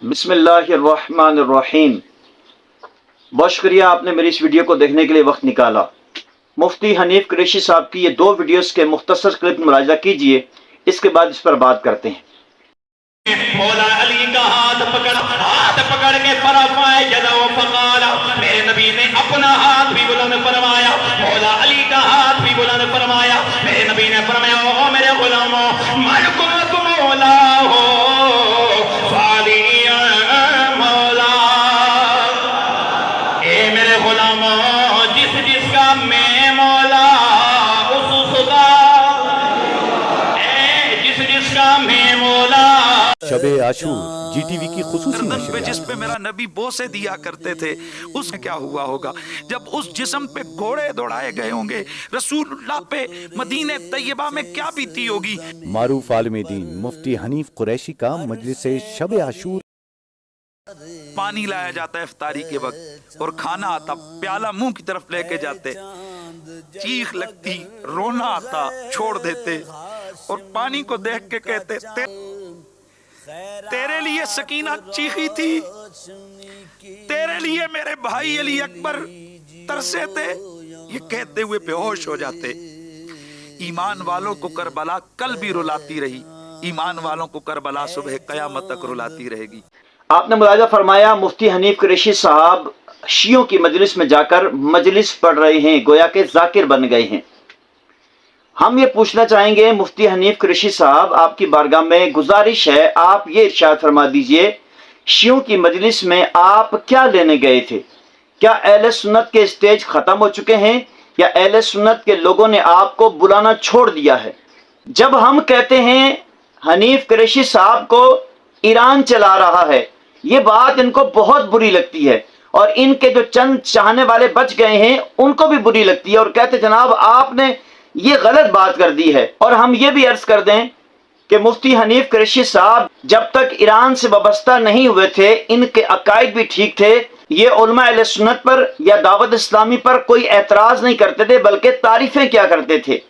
बिस्मिल्लाहिर्रहमानिर्रहीम। बहुत शुक्रिया आपने मेरी इस वीडियो को देखने के लिए वक्त निकाला। मुफ्ती हनीफ कुरैशी साहब की ये दो वीडियोस के मुख्तसर क्लिप मुलाहिजा कीजिए, इसके बाद इस पर बात करते हैं। मौला अली का हाथ पकड़ के फरमाए जदो फकाला, मेरे नबी ने अपना हाथ भी बुलंद फरमाया, मौला अली का हाथ भी बुलंद फरमाया। मेरे नबी ने फरमाया, ओ मेरे गुलामों, मन को तुम मौला हो, फाली मौला। ए मेरे गुलामों, जिसका मैं मौला उसका, जिसका मैं मौला। शबे आशूर जीटीवी की खुसूसी गर्दन पे नशरियात। जिस पे मेरा नबी बोसे दिया करते थे, उसमें क्या हुआ होगा जब उस जिस्म पे घोड़े दौड़ाए गए होंगे। रसूलुल्लाह पे मदीने तैयबा में क्या बीती होगी। मारूफ आलिम दीन मुफ्ती हनीफ कुरैशी का मजलिस शबे आशूर। पानी लाया जाता है इफ्तारी के वक्त और खाना आता, प्याला मुंह की तरफ लेके जाते, चीख लगती, रोना आता, छोड़ देते और पानी को देख के कहते, तेरे लिए सकीना चीखी थी, तेरे लिए मेरे भाई अली अकबर तरसे थे। ये कहते हुए बेहोश हो जाते। ईमान वालों को करबला कल भी रुलाती रही, ईमान वालों को करबला सुबह कयामत तक रुलाती रहेगी। आपने मुलाहिजा फरमाया मुफ्ती हनीफ कुरैशी साहब शियों की मजलिस में जाकर मजलिस पढ़ रहे हैं, गोया के जाकिर बन गए हैं। हम ये पूछना चाहेंगे मुफ्ती हनीफ कुरैशी साहब, आपकी बारगाह में गुजारिश है, आप ये इरशाद फरमा दीजिए, शियों की मजलिस में आप क्या लेने गए थे? क्या अहले सुन्नत के स्टेज ख़त्म हो चुके हैं या अहले सुन्नत के लोगों ने आपको बुलाना छोड़ दिया है? जब हम कहते हैं हनीफ कुरैशी साहब को ईरान चला रहा है, ये बात इनको बहुत बुरी लगती है और इनके जो चंद चाहने वाले बच गए हैं उनको भी बुरी लगती है और कहते जनाब आपने ये गलत बात कर दी है। और हम ये भी अर्ज कर दें कि मुफ्ती हनीफ कुरैशी साहब जब तक ईरान से वाबस्ता नहीं हुए थे, इनके अकायद भी ठीक थे। ये उलमा अहले सुन्नत पर या दावत इस्लामी पर कोई एतराज़ नहीं करते थे, बल्कि तारीफ़ें क्या करते थे।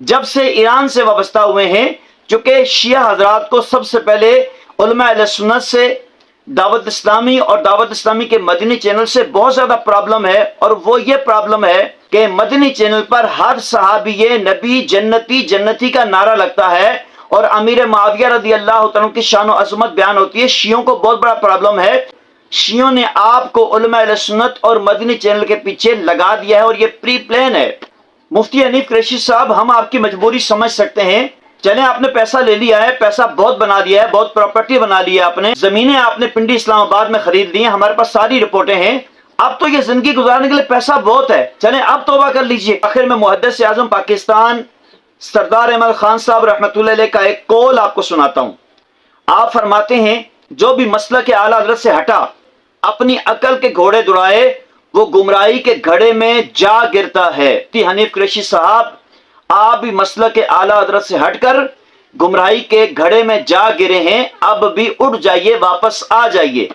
जब से ईरान से वाबस्ता हुए हैं, चूँकि शिया हजरात को सबसे पहले उलमा अहले सुन्नत से, दावत इस्लामी और दावत इस्लामी के मदनी चैनल से बहुत ज़्यादा प्रॉब्लम है। और वो ये प्रॉब्लम है कि मदनी चैनल पर हर सहाबी नबी जन्नती जन्नती का नारा लगता है और अमीर मुआविया रज़ी अल्लाह तआला की शान और अज़मत बयान होती है। शियों को बहुत बड़ा प्रॉब्लम है, शियों ने आपको उलमा अहले सुन्नत और मदनी चैनल के पीछे लगा दिया है और ये प्री प्लान है। मुफ्ती हनीफ कुरैशी साहब, हम आपकी मजबूरी समझ सकते हैं। चले, आपने पैसा ले लिया है, पैसा बहुत बना दिया है, बहुत प्रॉपर्टी बना ली है आपने, जमीनें आपने पिंडी इस्लामाबाद में खरीद ली हैं, हमारे पास सारी रिपोर्टें हैं। अब तो ये जिंदगी गुजारने के लिए पैसा बहुत है। चलें अब तौबा कर लीजिए। आखिर में मुहद्दिस आज़म पाकिस्तान सरदार अहमद खान साहब रहमतुल्लाह अलैह का एक कौल आपको सुनाता हूँ। आप फरमाते हैं, जो भी मसलक के आला हज़रत से हटा, अपनी अकल के घोड़े दौड़ाए, वो गुमराही के घड़े में जा गिरता है। हनीफ कुरैशी साहब, आप भी मसलक के आला हज़रत से हटकर गुमराही के घड़े में जा गिरे हैं, अब भी उठ जाइए, वापस आ जाइए।